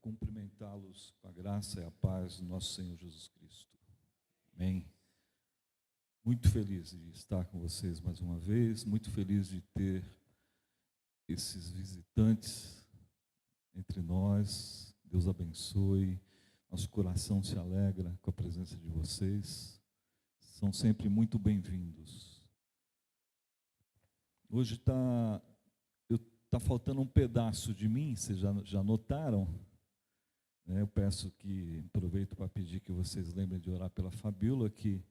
cumprimentá-los com a graça e a paz do nosso Senhor Jesus Cristo. Amém. Muito feliz de estar com vocês mais uma vez, muito feliz de ter esses visitantes entre nós. Deus abençoe, nosso coração se alegra com a presença de vocês. São sempre muito bem-vindos. Hoje está faltando um pedaço de mim, vocês já notaram? Eu peço que, aproveito para pedir que vocês lembrem de orar pela Fabíola, que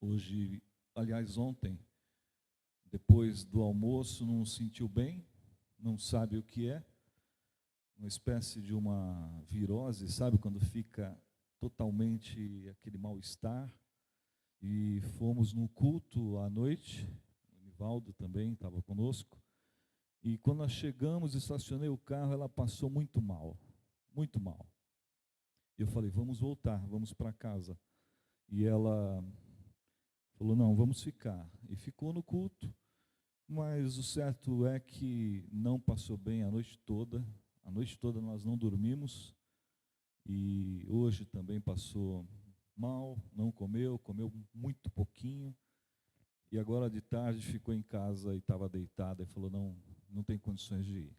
hoje, aliás ontem, depois do almoço, não se sentiu bem, não sabe o que é, uma espécie de uma virose, sabe, quando fica totalmente aquele mal-estar. E fomos no culto à noite, o Nivaldo também estava conosco, e quando nós chegamos, estacionei o carro, ela passou muito mal, muito mal. Eu falei, vamos voltar, vamos para casa. E ela falou, não, vamos ficar. E ficou no culto, mas o certo é que não passou bem a noite toda nós não dormimos, e hoje também passou mal, não comeu muito pouquinho, e agora de tarde ficou em casa e estava deitada, e falou, não tem condições de ir.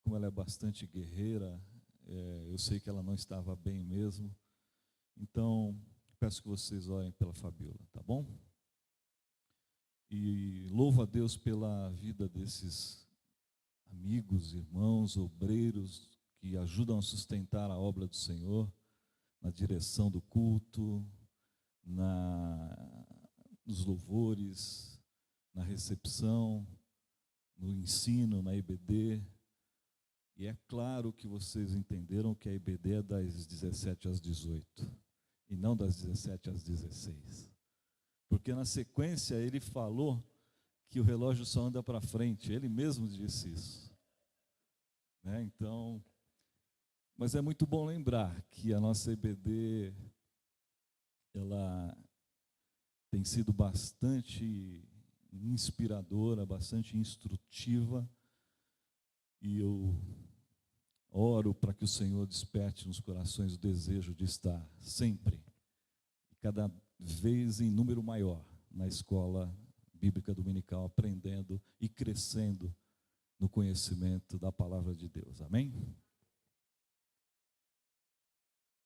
Como ela é bastante guerreira, eu sei que ela não estava bem mesmo, então peço que vocês orem pela Fabíola, tá bom? E louvo a Deus pela vida desses amigos, irmãos, obreiros, que ajudam a sustentar a obra do Senhor, na direção do culto, nos louvores, na recepção, no ensino, na IBD. E é claro que vocês entenderam que a IBD é das 17 às 18, e não das 17 às 16. Porque na sequência ele falou que o relógio só anda para frente, ele mesmo disse isso. Então, mas é muito bom lembrar que a nossa IBD, ela tem sido bastante inspiradora, bastante instrutiva, e eu oro para que o Senhor desperte nos corações o desejo de estar sempre, e cada vez em número maior, na escola bíblica dominical, aprendendo e crescendo no conhecimento da palavra de Deus. Amém?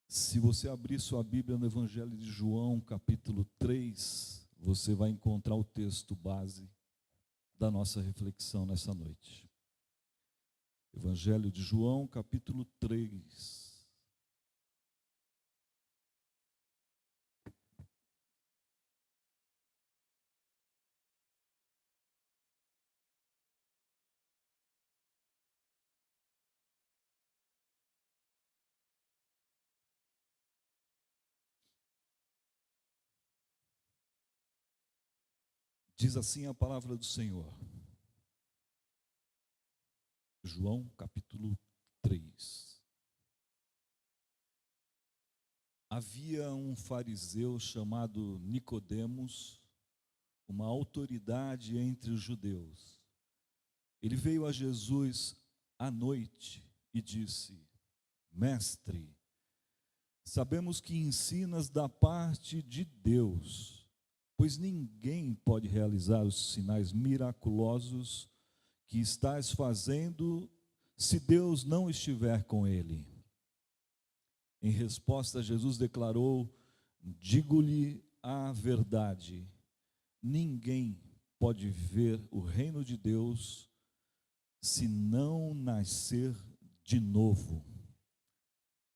Se você abrir sua Bíblia no Evangelho de João, capítulo 3, você vai encontrar o texto base da nossa reflexão nessa noite. Evangelho de João, capítulo 3. Diz assim a palavra do Senhor. João, capítulo 3. Havia um fariseu chamado Nicodemos, uma autoridade entre os judeus. Ele veio a Jesus à noite e disse: Mestre, sabemos que ensinas da parte de Deus, pois ninguém pode realizar os sinais miraculosos que estás fazendo se Deus não estiver com ele. Em resposta, Jesus declarou: digo-lhe a verdade, ninguém pode ver o reino de Deus se não nascer de novo.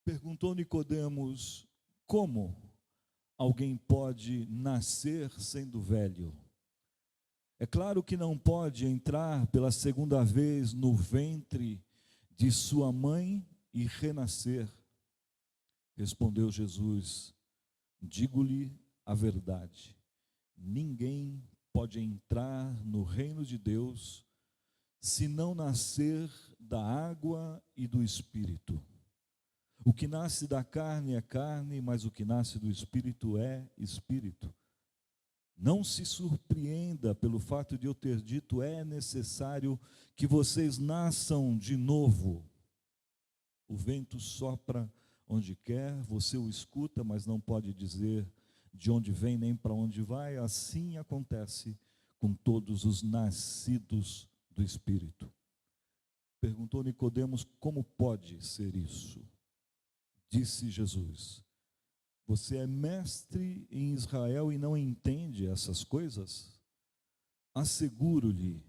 Perguntou Nicodemos: como alguém pode nascer sendo velho? É claro que não pode entrar pela segunda vez no ventre de sua mãe e renascer. Respondeu Jesus: digo-lhe a verdade, ninguém pode entrar no reino de Deus se não nascer da água e do Espírito. O que nasce da carne é carne, mas o que nasce do Espírito é Espírito. Não se surpreenda pelo fato de eu ter dito: é necessário que vocês nasçam de novo. O vento sopra onde quer, você o escuta, mas não pode dizer de onde vem nem para onde vai. Assim acontece com todos os nascidos do Espírito. Perguntou Nicodemos: como pode ser isso? Disse Jesus: você é mestre em Israel e não entende essas coisas? Asseguro-lhe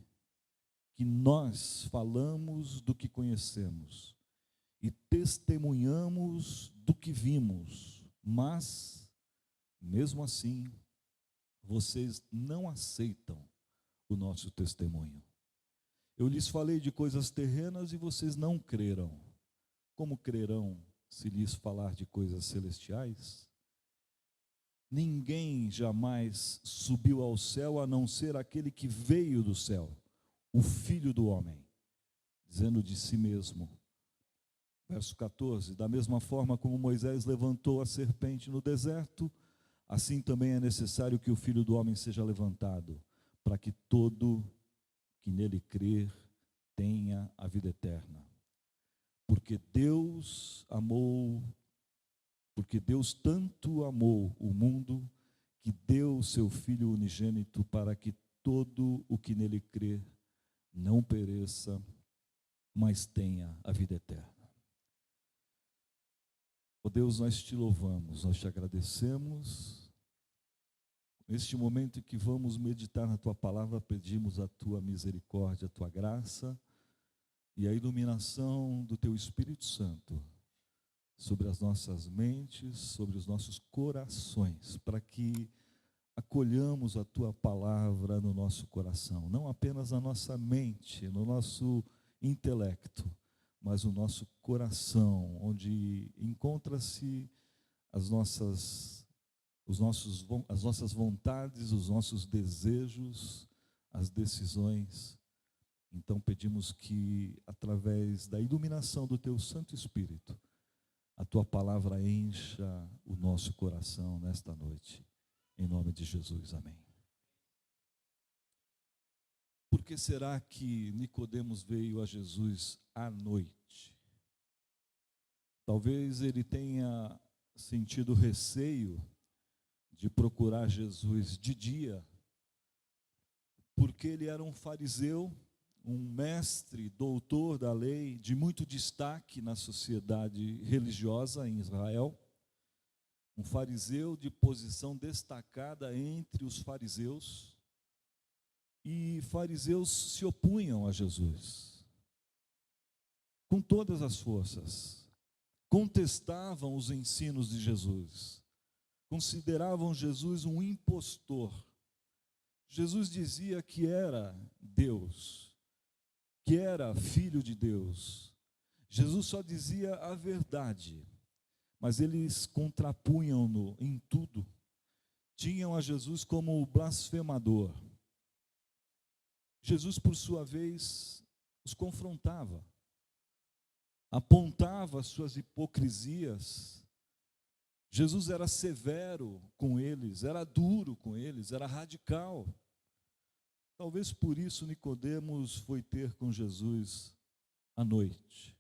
que nós falamos do que conhecemos e testemunhamos do que vimos, mas, mesmo assim, vocês não aceitam o nosso testemunho. Eu lhes falei de coisas terrenas e vocês não creram. Como crerão se lhes falar de coisas celestiais? Ninguém jamais subiu ao céu a não ser aquele que veio do céu, o Filho do Homem, dizendo de si mesmo. Verso 14: da mesma forma como Moisés levantou a serpente no deserto, assim também é necessário que o Filho do Homem seja levantado, para que todo que nele crer tenha a vida eterna. Porque Deus tanto amou o mundo, que deu o seu Filho unigênito, para que todo o que nele crer não pereça, mas tenha a vida eterna. Ó Deus, nós te louvamos, nós te agradecemos. Neste momento em que vamos meditar na tua palavra, pedimos a tua misericórdia, a tua graça e a iluminação do teu Espírito Santo sobre as nossas mentes, sobre os nossos corações, para que acolhamos a tua palavra no nosso coração, não apenas na nossa mente, no nosso intelecto, mas no nosso coração, onde encontra-se as nossas vontades, os nossos desejos, as decisões. Então pedimos que, através da iluminação do teu Santo Espírito, a tua palavra encha o nosso coração nesta noite. Em nome de Jesus, amém. Por que será que Nicodemos veio a Jesus à noite? Talvez ele tenha sentido receio de procurar Jesus de dia, porque ele era um fariseu, um mestre, doutor da lei, de muito destaque na sociedade religiosa em Israel, um fariseu de posição destacada entre os fariseus, e fariseus se opunham a Jesus, com todas as forças, contestavam os ensinos de Jesus, consideravam Jesus um impostor. Jesus dizia que era Deus, que era filho de Deus. Jesus só dizia a verdade, mas eles contrapunham-no em tudo. Tinham a Jesus como o blasfemador. Jesus, por sua vez, os confrontava, apontava suas hipocrisias. Jesus era severo com eles, era duro com eles, era radical. Talvez por isso Nicodemos foi ter com Jesus à noite.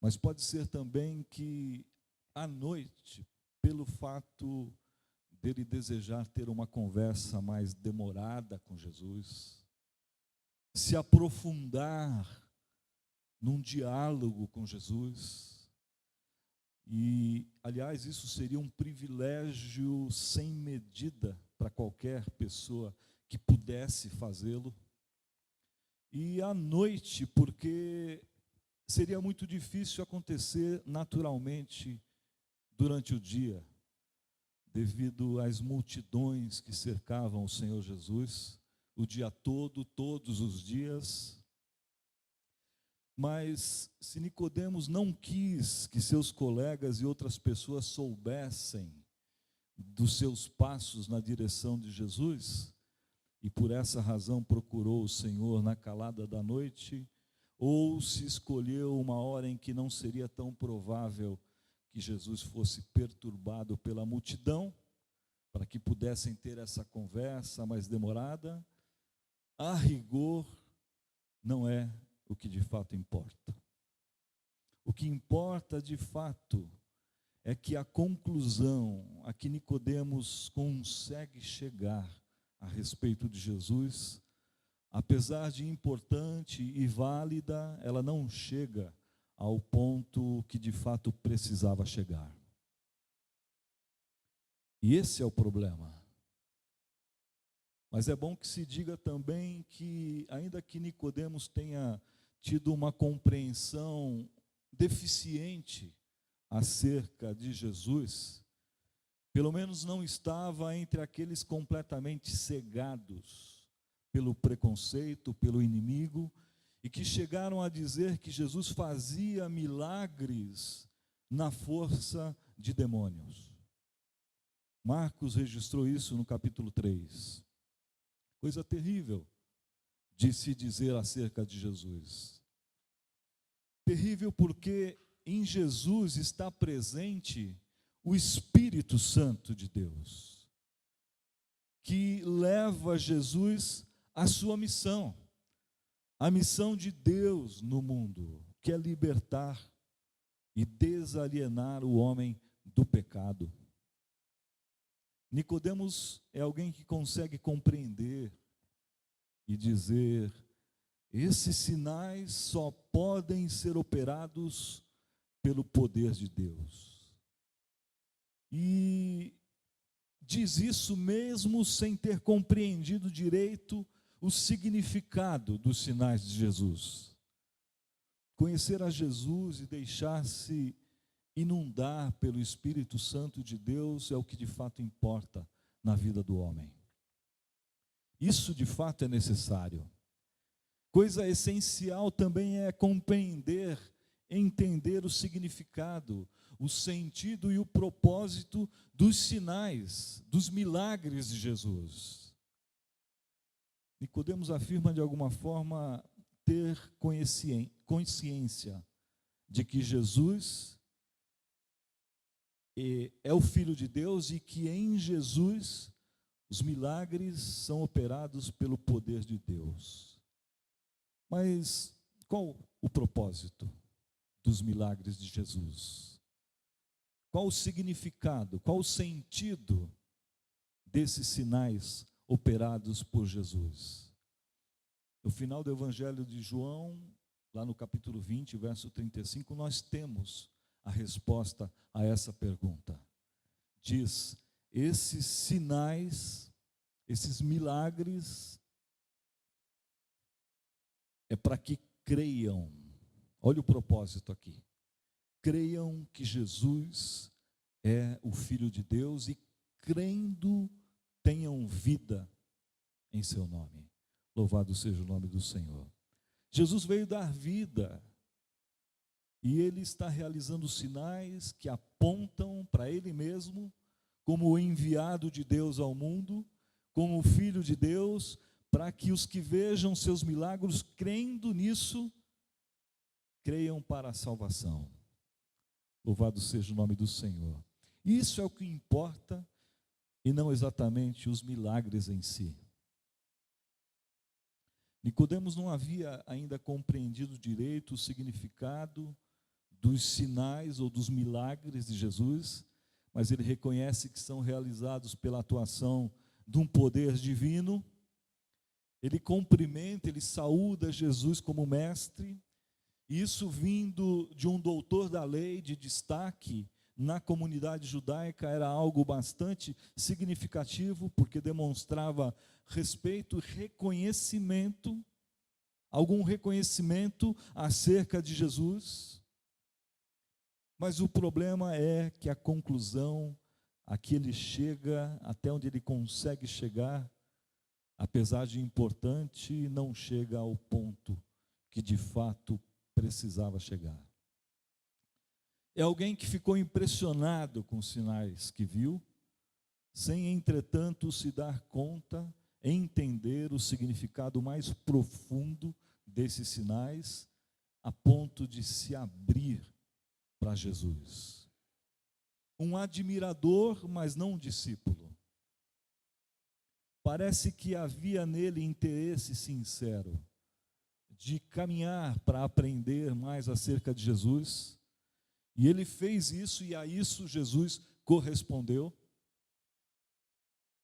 Mas pode ser também que à noite, pelo fato dele desejar ter uma conversa mais demorada com Jesus, se aprofundar num diálogo com Jesus. E, aliás, isso seria um privilégio sem medida para qualquer pessoa que pudesse fazê-lo. E à noite, porque seria muito difícil acontecer naturalmente durante o dia, devido às multidões que cercavam o Senhor Jesus o dia todo, todos os dias. Mas se Nicodemos não quis que seus colegas e outras pessoas soubessem dos seus passos na direção de Jesus, e por essa razão procurou o Senhor na calada da noite, ou se escolheu uma hora em que não seria tão provável que Jesus fosse perturbado pela multidão, para que pudessem ter essa conversa mais demorada, a rigor, não é o que de fato importa. O que importa de fato é que a conclusão a que Nicodemos consegue chegar a respeito de Jesus, apesar de importante e válida, ela não chega ao ponto que de fato precisava chegar. E esse é o problema. Mas é bom que se diga também que, ainda que Nicodemos tenha tido uma compreensão deficiente acerca de Jesus, pelo menos não estava entre aqueles completamente cegados pelo preconceito, pelo inimigo, e que chegaram a dizer que Jesus fazia milagres na força de demônios. Marcos registrou isso no capítulo 3. Coisa terrível de se dizer acerca de Jesus. Terrível porque em Jesus está presente o Espírito Santo de Deus, que leva Jesus à sua missão, a missão de Deus no mundo, que é libertar e desalienar o homem do pecado. Nicodemos é alguém que consegue compreender e dizer: esses sinais só podem ser operados pelo poder de Deus. E diz isso mesmo sem ter compreendido direito o significado dos sinais de Jesus. Conhecer a Jesus e deixar-se inundar pelo Espírito Santo de Deus é o que de fato importa na vida do homem. Isso de fato é necessário. Coisa essencial também é compreender, entender o significado, o sentido e o propósito dos sinais, dos milagres de Jesus. Nicodemos afirma de alguma forma ter consciência de que Jesus é o Filho de Deus e que em Jesus os milagres são operados pelo poder de Deus. Mas qual o propósito dos milagres de Jesus? Qual o significado, qual o sentido desses sinais operados por Jesus? No final do Evangelho de João, lá no capítulo 20, verso 35, nós temos a resposta a essa pergunta. Diz: esses sinais, esses milagres, é para que creiam. Olha o propósito aqui. Creiam que Jesus é o Filho de Deus e, crendo, tenham vida em seu nome. Louvado seja o nome do Senhor. Jesus veio dar vida e Ele está realizando sinais que apontam para Ele mesmo como o enviado de Deus ao mundo, como o Filho de Deus, para que os que vejam seus milagres, crendo nisso, creiam para a salvação. Louvado seja o nome do Senhor. Isso é o que importa e não exatamente os milagres em si. Nicodemos não havia ainda compreendido direito o significado dos sinais ou dos milagres de Jesus, mas ele reconhece que são realizados pela atuação de um poder divino. Ele cumprimenta, ele saúda Jesus como mestre. Isso vindo de um doutor da lei de destaque na comunidade judaica era algo bastante significativo, porque demonstrava respeito, reconhecimento, algum reconhecimento acerca de Jesus. Mas o problema é que a conclusão a que ele chega, até onde ele consegue chegar, apesar de importante, não chega ao ponto que de fato precisava chegar. É alguém que ficou impressionado com os sinais que viu, sem, entretanto, se dar conta, entender o significado mais profundo desses sinais, a ponto de se abrir para Jesus. Um admirador, mas não um discípulo. Parece que havia nele interesse sincero de caminhar para aprender mais acerca de Jesus. E ele fez isso, e a isso Jesus correspondeu,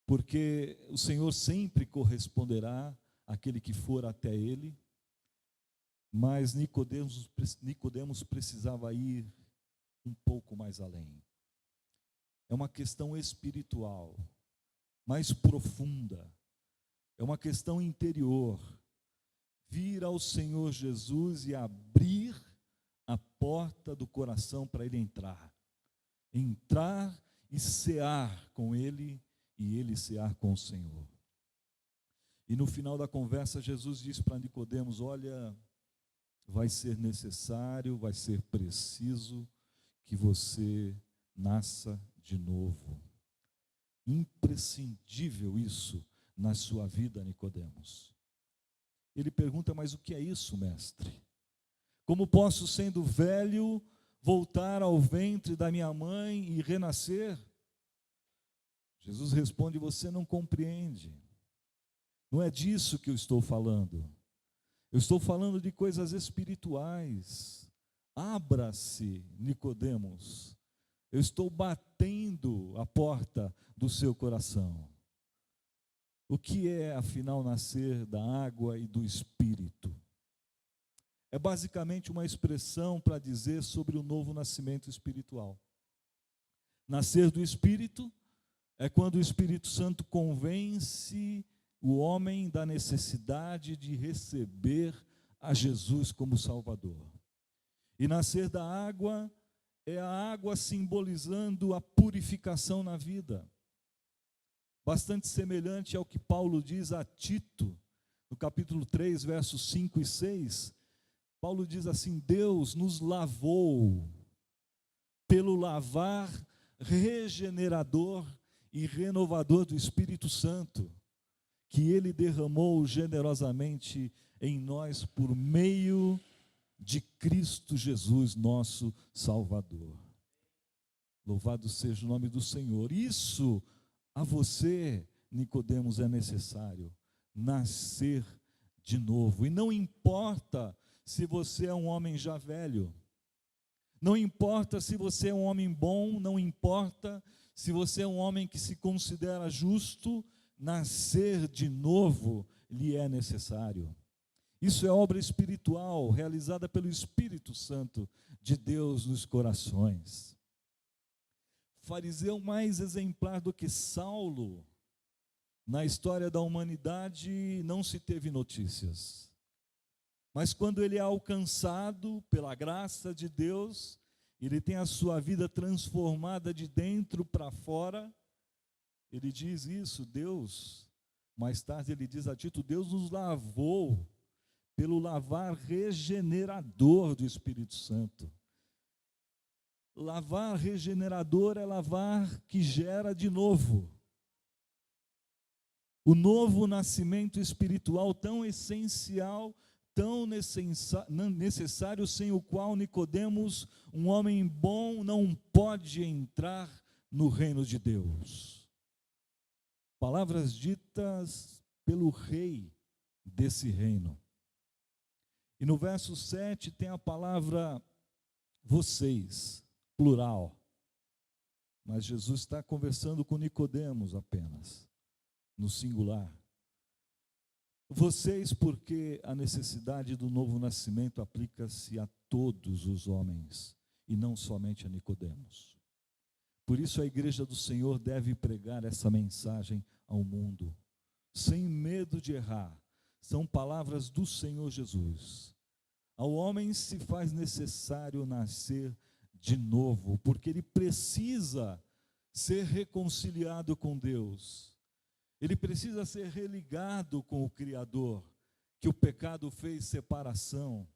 porque o Senhor sempre corresponderá àquele que for até ele. Mas Nicodemos precisava ir um pouco mais além. É uma questão espiritual, mais profunda. É uma questão interior. Vir ao Senhor Jesus e abrir a porta do coração para ele entrar. Entrar e cear com ele e ele cear com o Senhor. E no final da conversa, Jesus disse para Nicodemos: olha, vai ser necessário, vai ser preciso que você nasça de novo. Imprescindível isso na sua vida, Nicodemos. Ele pergunta: mas o que é isso, mestre? Como posso, sendo velho, voltar ao ventre da minha mãe e renascer? Jesus responde: você não compreende. Não é disso que eu estou falando. Eu estou falando de coisas espirituais. Abra-se, Nicodemos. Eu estou batendo a porta do seu coração. O que é, afinal, nascer da água e do Espírito? É basicamente uma expressão para dizer sobre o novo nascimento espiritual. Nascer do Espírito é quando o Espírito Santo convence o homem da necessidade de receber a Jesus como Salvador. E nascer da água é a água simbolizando a purificação na vida. Bastante semelhante ao que Paulo diz a Tito, no capítulo 3, versos 5 e 6. Paulo diz assim: Deus nos lavou pelo lavar regenerador e renovador do Espírito Santo, que Ele derramou generosamente em nós por meio de Cristo Jesus, nosso Salvador. Louvado seja o nome do Senhor. Isso a você, Nicodemos, é necessário nascer de novo. E não importa se você é um homem já velho, não importa se você é um homem bom, não importa se você é um homem que se considera justo, nascer de novo lhe é necessário. Isso é obra espiritual, realizada pelo Espírito Santo de Deus nos corações. Fariseu mais exemplar do que Saulo, na história da humanidade, não se teve notícias. Mas quando ele é alcançado pela graça de Deus, ele tem a sua vida transformada de dentro para fora. Ele diz isso, Deus, mais tarde ele diz a Tito: Deus nos lavou pelo lavar regenerador do Espírito Santo. Lavar regenerador é lavar que gera de novo. O novo nascimento espiritual tão essencial, tão necessário, sem o qual Nicodemos, um homem bom, não pode entrar no reino de Deus. Palavras ditas pelo rei desse reino. E no verso 7 tem a palavra vocês, plural. Mas Jesus está conversando com Nicodemos apenas, no singular. Vocês, porque a necessidade do novo nascimento aplica-se a todos os homens, e não somente a Nicodemos. Por isso a igreja do Senhor deve pregar essa mensagem ao mundo, sem medo de errar. São palavras do Senhor Jesus. Ao homem se faz necessário nascer de novo, porque ele precisa ser reconciliado com Deus. Ele precisa ser religado com o Criador, que o pecado fez separação.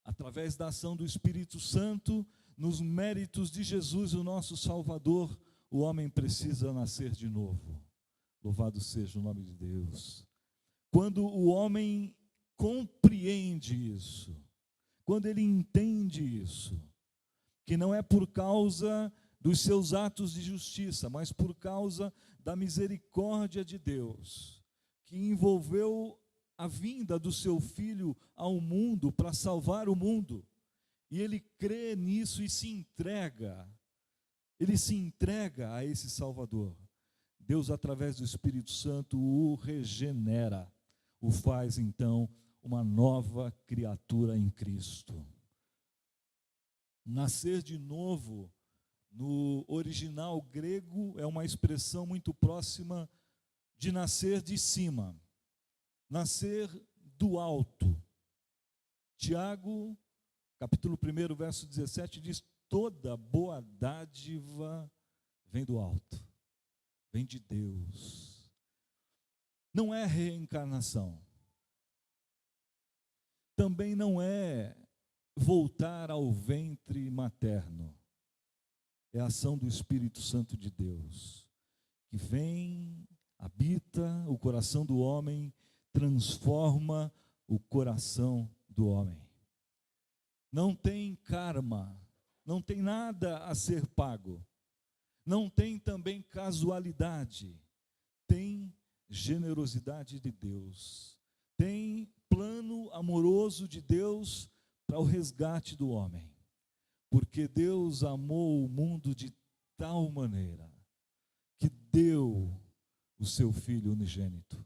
Através da ação do Espírito Santo, nos méritos de Jesus, o nosso Salvador, o homem precisa nascer de novo. Louvado seja o nome de Deus. Quando o homem compreende isso, quando ele entende isso, que não é por causa dos seus atos de justiça, mas por causa da misericórdia de Deus, que envolveu a vinda do seu filho ao mundo para salvar o mundo. E ele crê nisso e se entrega. Ele se entrega a esse Salvador. Deus, através do Espírito Santo, o regenera, o faz então uma nova criatura em Cristo. Nascer de novo, no original grego, é uma expressão muito próxima de nascer de cima, nascer do alto. Tiago, capítulo 1, verso 17, diz: toda boa dádiva vem do alto, vem de Deus. Não é reencarnação. Também não é voltar ao ventre materno. É a ação do Espírito Santo de Deus, que vem, habita o coração do homem, transforma o coração do homem. Não tem karma, não tem nada a ser pago, não tem também casualidade, tem generosidade de Deus, tem plano amoroso de Deus para o resgate do homem, porque Deus amou o mundo de tal maneira que deu o seu Filho unigênito.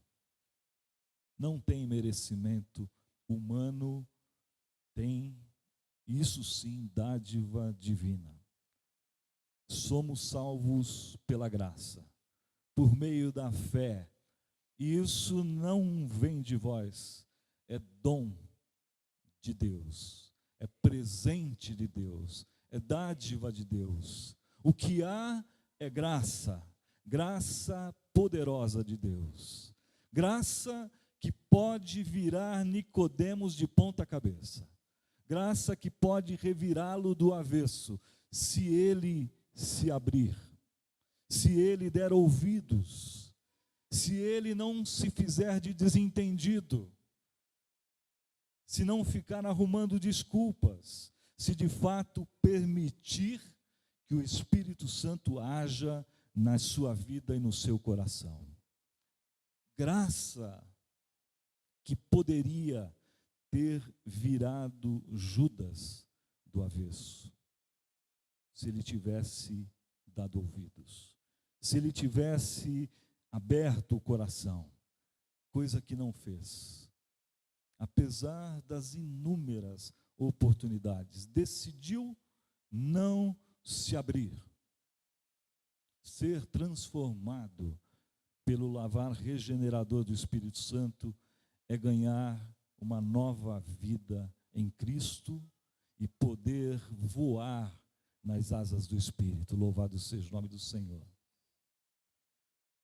Não tem merecimento humano, tem, isso sim, dádiva divina. Somos salvos pela graça, por meio da fé, e isso não vem de vós, é dom de Deus, é presente de Deus, é dádiva de Deus. O que há é graça, graça poderosa de Deus, graça que pode virar Nicodemos de ponta cabeça, graça que pode revirá-lo do avesso, se ele se abrir, se ele der ouvidos, se ele não se fizer de desentendido, se não ficar arrumando desculpas, se de fato permitir que o Espírito Santo haja na sua vida e no seu coração. Graça que poderia ter virado Judas do avesso, se ele tivesse dado ouvidos, se ele tivesse aberto o coração, coisa que não fez. Apesar das inúmeras oportunidades, decidiu não se abrir. Ser transformado pelo lavar regenerador do Espírito Santo é ganhar uma nova vida em Cristo e poder voar nas asas do Espírito. Louvado seja o nome do Senhor.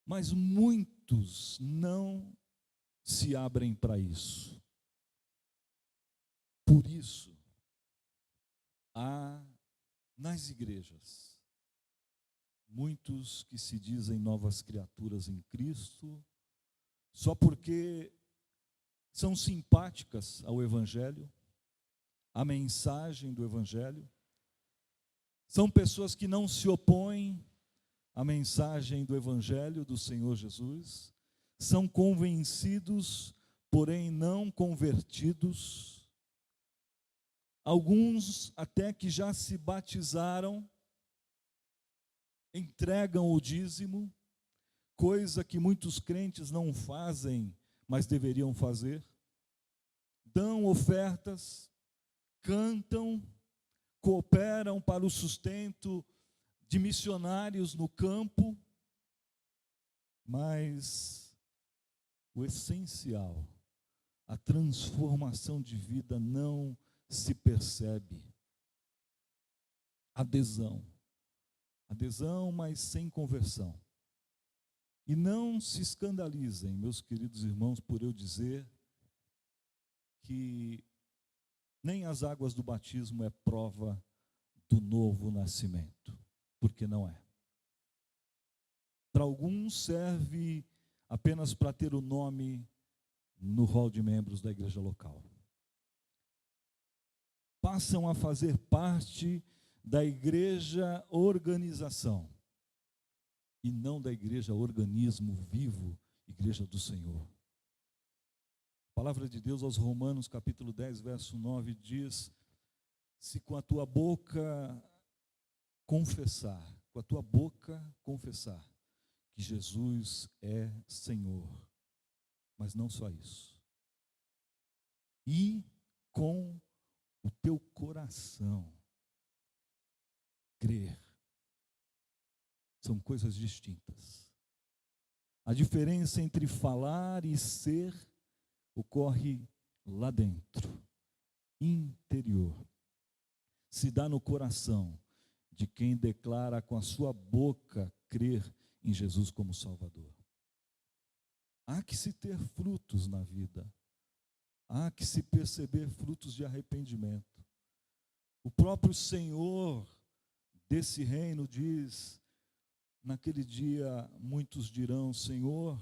Mas muitos não se abrem para isso. Por isso, há nas igrejas muitos que se dizem novas criaturas em Cristo, só porque são simpáticas ao Evangelho, à mensagem do Evangelho. São pessoas que não se opõem à mensagem do Evangelho do Senhor Jesus, são convencidos, porém não convertidos. Alguns até que já se batizaram, entregam o dízimo, coisa que muitos crentes não fazem, mas deveriam fazer. Dão ofertas, cantam, cooperam para o sustento de missionários no campo, mas o essencial, a transformação de vida não se percebe. Adesão, mas sem conversão. E não se escandalizem, meus queridos irmãos, por eu dizer que nem as águas do batismo é prova do novo nascimento, porque não é. Para alguns serve apenas para ter o nome no rol de membros da igreja local. Passam a fazer parte da igreja organização e não da igreja organismo vivo, igreja do Senhor. palavra de Deus aos Romanos, capítulo 10, verso 9, diz: se com a tua boca confessar, que Jesus é Senhor, mas não só isso, e com o teu coração crer, são coisas distintas. A diferença entre falar e ser ocorre lá dentro, interior. Se dá no coração de quem declara com a sua boca crer em Jesus como Salvador. Há que se ter frutos na vida. Há que se perceber frutos de arrependimento. O próprio Senhor desse reino diz: naquele dia muitos dirão: Senhor,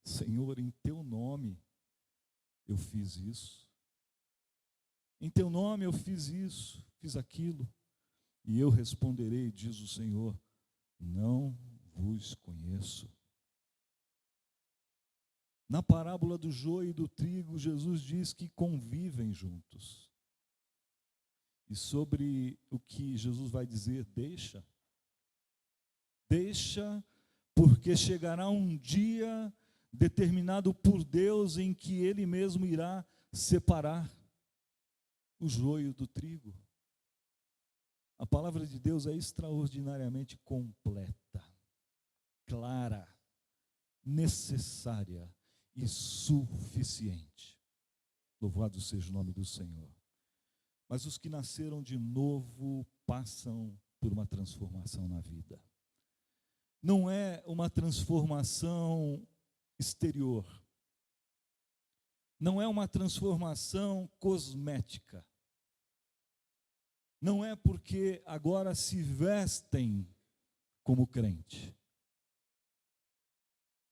Senhor, em teu nome eu fiz isso. Em teu nome eu fiz isso, fiz aquilo. E eu responderei, diz o Senhor: não vos conheço. Na parábola do joio e do trigo, Jesus diz que convivem juntos. E sobre o que Jesus vai dizer, deixa, porque chegará um dia determinado por Deus em que Ele mesmo irá separar o joio do trigo. A palavra de Deus é extraordinariamente completa, clara, necessária e suficiente. Louvado seja o nome do Senhor. Mas os que nasceram de novo passam por uma transformação na vida. Não é uma transformação exterior. Não é uma transformação cosmética. Não é porque agora se vestem como crente.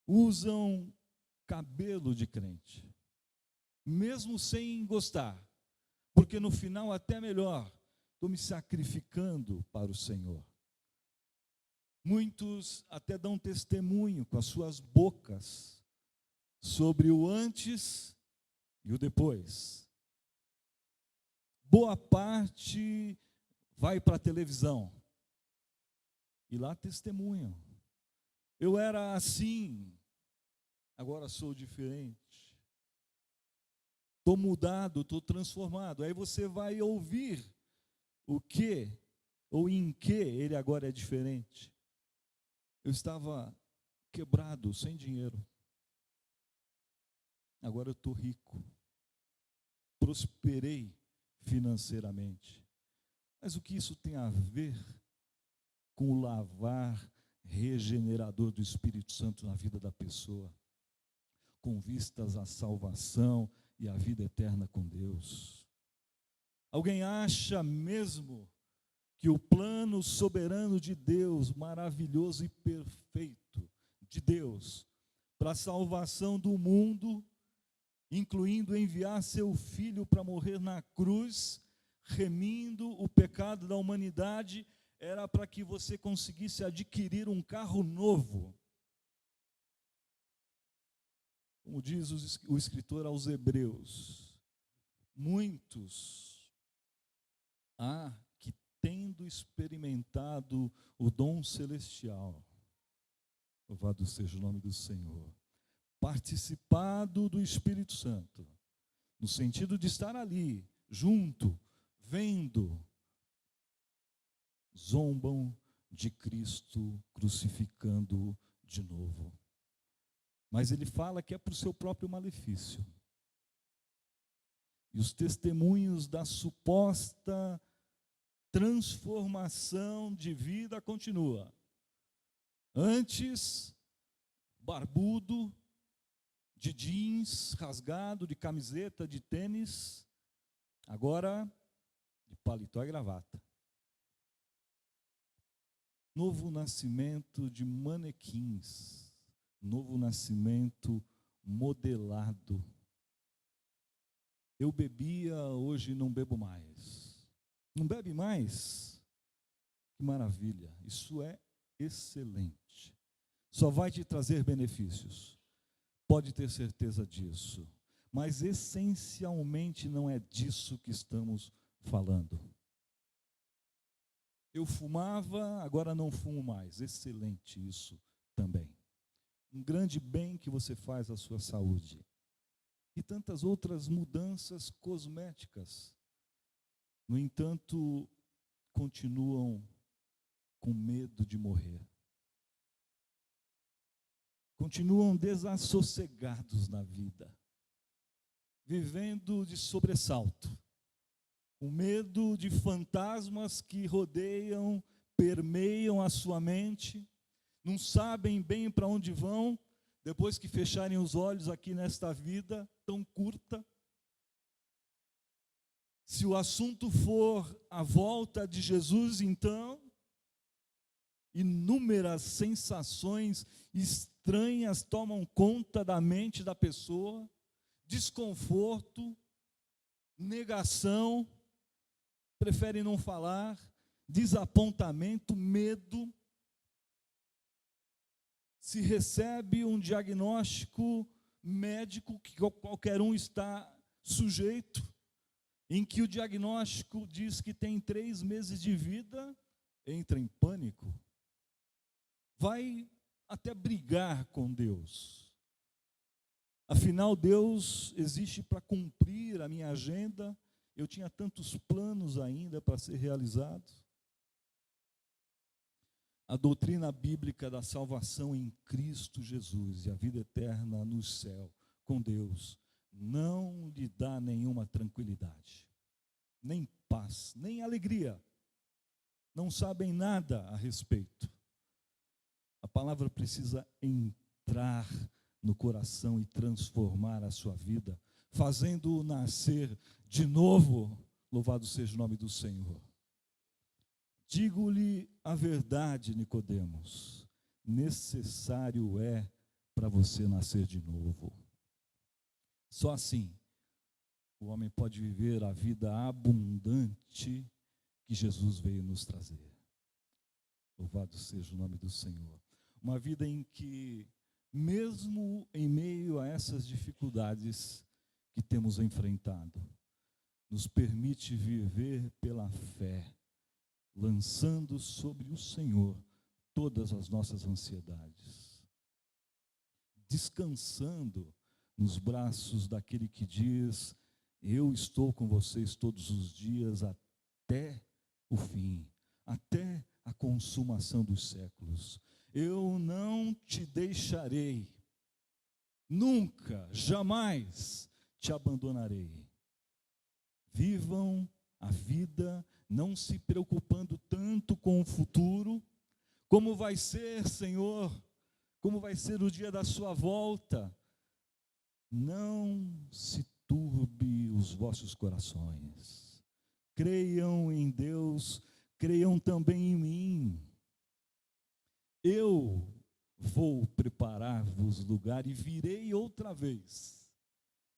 Usam cabelo de crente, mesmo sem gostar, porque no final até melhor, estou me sacrificando para o Senhor. Muitos até dão testemunho com as suas bocas sobre o antes e o depois. Boa parte vai para a televisão e lá testemunham. Eu era assim, agora sou diferente. Estou mudado, estou transformado. Aí você vai ouvir o que ou em que ele agora é diferente. Eu estava quebrado, sem dinheiro. Agora eu estou rico. Prosperei financeiramente. Mas o que isso tem a ver com o lavar regenerador do Espírito Santo na vida da pessoa, com vistas à salvação e à vida eterna com Deus? Alguém acha mesmo que o plano soberano de Deus, maravilhoso e perfeito de Deus, para a salvação do mundo, incluindo enviar seu Filho para morrer na cruz, remindo o pecado da humanidade, era para que você conseguisse adquirir um carro novo? Como diz o escritor aos Hebreus, muitos há que, tendo experimentado o dom celestial, louvado seja o nome do Senhor, participado do Espírito Santo, no sentido de estar ali, junto, vendo, zombam de Cristo, crucificando-o de novo. Mas ele fala que é para o seu próprio malefício. E os testemunhos da suposta transformação de vida continua. Antes, barbudo, de jeans rasgado, de camiseta, de tênis, agora de paletó e gravata. Novo nascimento de manequins, novo nascimento modelado. Eu bebia, hoje não bebo mais. Não bebe mais? Que maravilha, isso é excelente. Só vai te trazer benefícios. Pode ter certeza disso. Mas essencialmente não é disso que estamos falando. Eu fumava, agora não fumo mais. Excelente isso também. Um grande bem que você faz à sua saúde. E tantas outras mudanças cosméticas. No entanto, continuam com medo de morrer. Continuam desassossegados na vida. Vivendo de sobressalto. Com medo de fantasmas que rodeiam, permeiam a sua mente. Não sabem bem para onde vão, depois que fecharem os olhos aqui nesta vida tão curta. Se o assunto for a volta de Jesus, então, inúmeras sensações estranhas tomam conta da mente da pessoa, desconforto, negação, prefere não falar, desapontamento, medo. Se recebe um diagnóstico médico que qualquer um está sujeito, em que o diagnóstico diz que tem 3 meses de vida, entra em pânico. Vai até brigar com Deus. Afinal, Deus existe para cumprir a minha agenda. Eu tinha tantos planos ainda para ser realizados. A doutrina bíblica da salvação em Cristo Jesus e a vida eterna no céu com Deus não lhe dá nenhuma tranquilidade, nem paz, nem alegria. Não sabem nada a respeito. A palavra precisa entrar no coração e transformar a sua vida, fazendo-o nascer de novo. Louvado seja o nome do Senhor. Digo-lhe a verdade, Nicodemos, necessário é para você nascer de novo. Só assim o homem pode viver a vida abundante que Jesus veio nos trazer. Louvado seja o nome do Senhor. Uma vida em que, mesmo em meio a essas dificuldades que temos enfrentado, nos permite viver pela fé, lançando sobre o Senhor todas as nossas ansiedades, descansando nos braços daquele que diz: eu estou com vocês todos os dias até o fim, até a consumação dos séculos. Eu não te deixarei, nunca, jamais te abandonarei. Vivam a vida não se preocupando tanto com o futuro. Como vai ser, Senhor? Como vai ser o dia da sua volta? Não se turbe os vossos corações. Creiam em Deus, creiam também em mim. Eu vou preparar-vos lugar e virei outra vez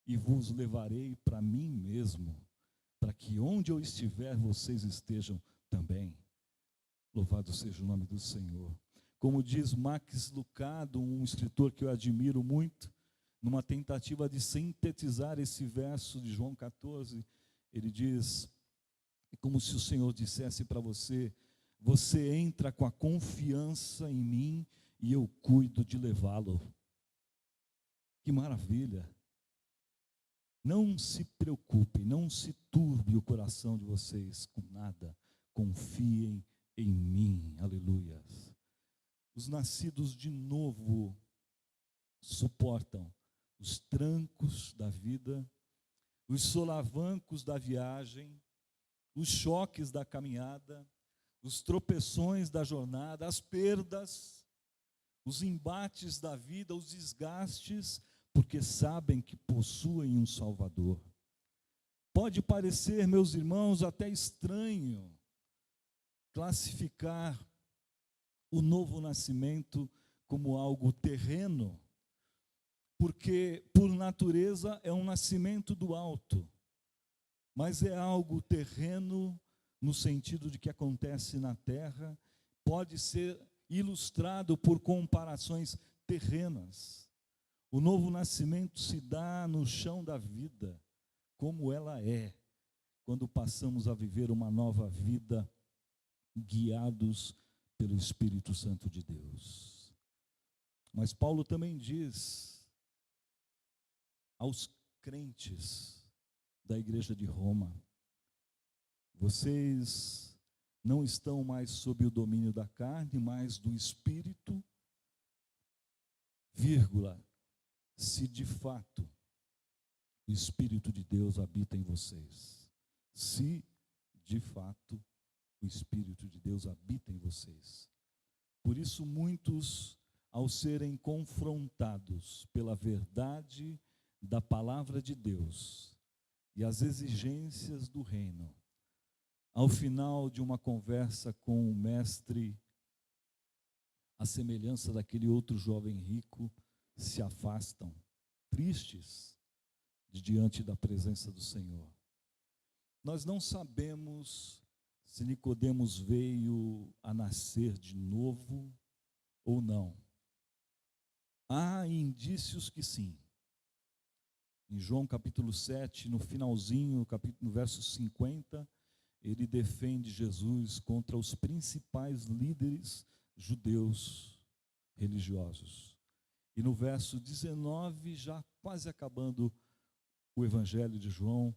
e vos levarei para mim mesmo, para que onde eu estiver, vocês estejam também. Louvado seja o nome do Senhor. Como diz Max Lucado, um escritor que eu admiro muito, numa tentativa de sintetizar esse verso de João 14, ele diz: é como se o Senhor dissesse para você: você entra com a confiança em mim e eu cuido de levá-lo. Que maravilha! Não se preocupem, não se turbe o coração de vocês com nada. Confiem em mim, aleluia. Os nascidos de novo suportam os trancos da vida, os solavancos da viagem, os choques da caminhada, os tropeções da jornada, as perdas, os embates da vida, os desgastes, porque sabem que possuem um Salvador. Pode parecer, meus irmãos, até estranho classificar o novo nascimento como algo terreno, porque, por natureza, é um nascimento do alto, mas é algo terreno no sentido de que acontece na terra, pode ser ilustrado por comparações terrenas. O novo nascimento se dá no chão da vida, como ela é, quando passamos a viver uma nova vida, guiados pelo Espírito Santo de Deus. Mas Paulo também diz aos crentes da igreja de Roma: vocês não estão mais sob o domínio da carne, mas do Espírito, vírgula, se de fato o Espírito de Deus habita em vocês. Se de fato o Espírito de Deus habita em vocês. Por isso muitos, ao serem confrontados pela verdade da palavra de Deus e as exigências do reino, ao final de uma conversa com o mestre, à semelhança daquele outro jovem rico, se afastam, tristes, de diante da presença do Senhor. Nós não sabemos se Nicodemos veio a nascer de novo ou não. Há indícios que sim. Em João capítulo 7, no finalzinho, no verso 50, ele defende Jesus contra os principais líderes judeus religiosos. E no verso 19, já quase acabando o Evangelho de João,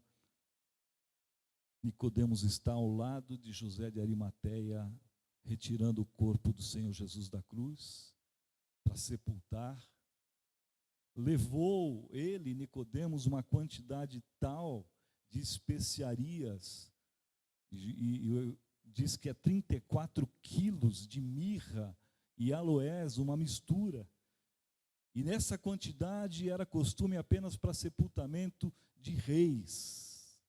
Nicodemos está ao lado de José de Arimateia, retirando o corpo do Senhor Jesus da cruz, para sepultar. Levou ele, Nicodemos, uma quantidade tal de especiarias, e diz que é 34 quilos de mirra e aloés, uma mistura. E nessa quantidade era costume apenas para sepultamento de reis,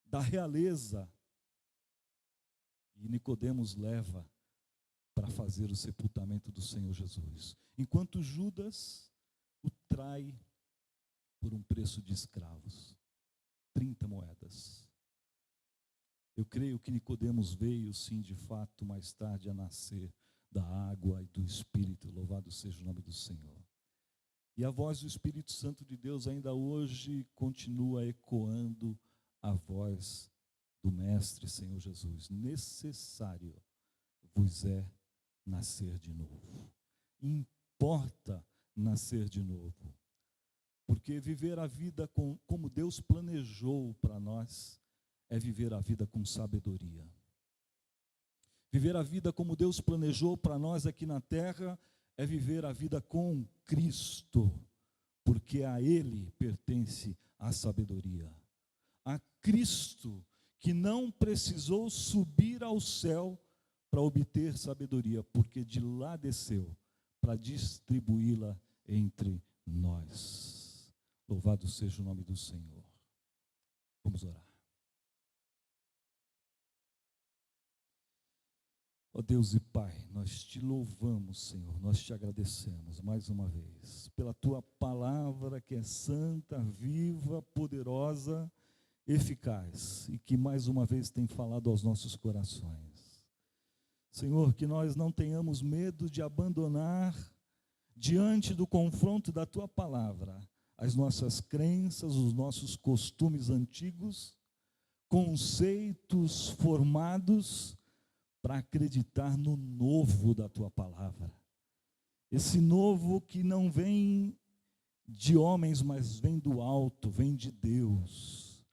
da realeza. E Nicodemos leva para fazer o sepultamento do Senhor Jesus. Enquanto Judas o trai por um preço de escravos, 30 moedas. Eu creio que Nicodemos veio, sim, de fato, mais tarde a nascer da água e do Espírito. Louvado seja o nome do Senhor. E a voz do Espírito Santo de Deus ainda hoje continua ecoando a voz do Mestre Senhor Jesus. Necessário vos é nascer de novo. Importa nascer de novo. Porque viver a vida como Deus planejou para nós é viver a vida com sabedoria. Viver a vida como Deus planejou para nós aqui na terra é viver a vida com Cristo, porque a Ele pertence a sabedoria. A Cristo, que não precisou subir ao céu para obter sabedoria, porque de lá desceu para distribuí-la entre nós. Louvado seja o nome do Senhor. Vamos orar. Ó Deus e Pai, nós te louvamos, Senhor, nós te agradecemos mais uma vez pela tua palavra que é santa, viva, poderosa, eficaz e que mais uma vez tem falado aos nossos corações. Senhor, que nós não tenhamos medo de abandonar diante do confronto da tua palavra as nossas crenças, os nossos costumes antigos, conceitos formados para acreditar no novo da tua palavra. Esse novo que não vem de homens, mas vem do alto, vem de Deus,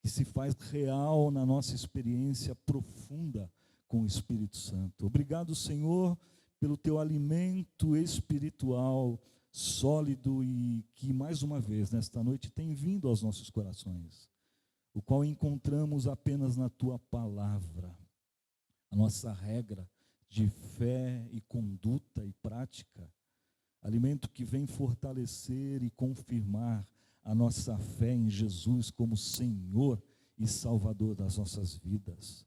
que se faz real na nossa experiência profunda com o Espírito Santo. Obrigado, Senhor, pelo teu alimento espiritual sólido e que mais uma vez nesta noite tem vindo aos nossos corações, o qual encontramos apenas na tua palavra. A nossa regra de fé e conduta e prática, alimento que vem fortalecer e confirmar a nossa fé em Jesus como Senhor e Salvador das nossas vidas.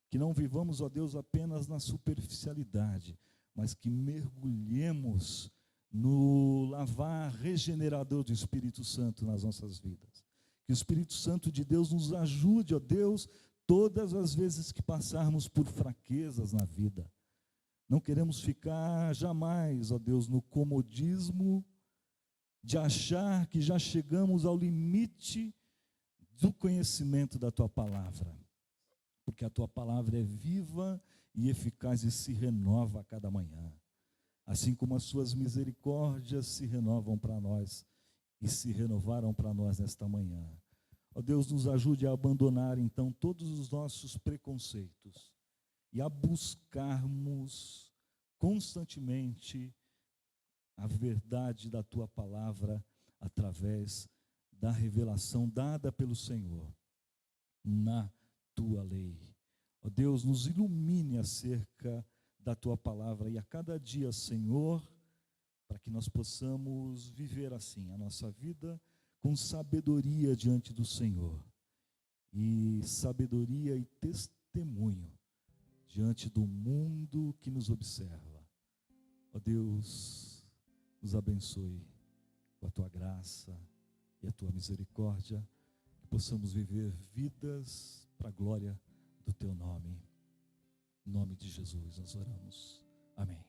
Que não vivamos, ó Deus, apenas na superficialidade, mas que mergulhemos no lavar regenerador do Espírito Santo nas nossas vidas. Que o Espírito Santo de Deus nos ajude, ó Deus, todas as vezes que passarmos por fraquezas na vida. Não queremos ficar jamais, ó Deus, no comodismo de achar que já chegamos ao limite do conhecimento da tua palavra, porque a tua palavra é viva e eficaz e se renova a cada manhã, assim como as suas misericórdias se renovam para nós e se renovaram para nós nesta manhã. Ó Deus, nos ajude a abandonar então todos os nossos preconceitos e a buscarmos constantemente a verdade da tua palavra através da revelação dada pelo Senhor na tua lei. Ó Deus, nos ilumine acerca da tua palavra e a cada dia, Senhor, para que nós possamos viver assim a nossa vida com sabedoria diante do Senhor e sabedoria e testemunho diante do mundo que nos observa. Ó Deus, nos abençoe com a tua graça e a tua misericórdia, que possamos viver vidas para a glória do teu nome. Em nome de Jesus nós oramos. Amém.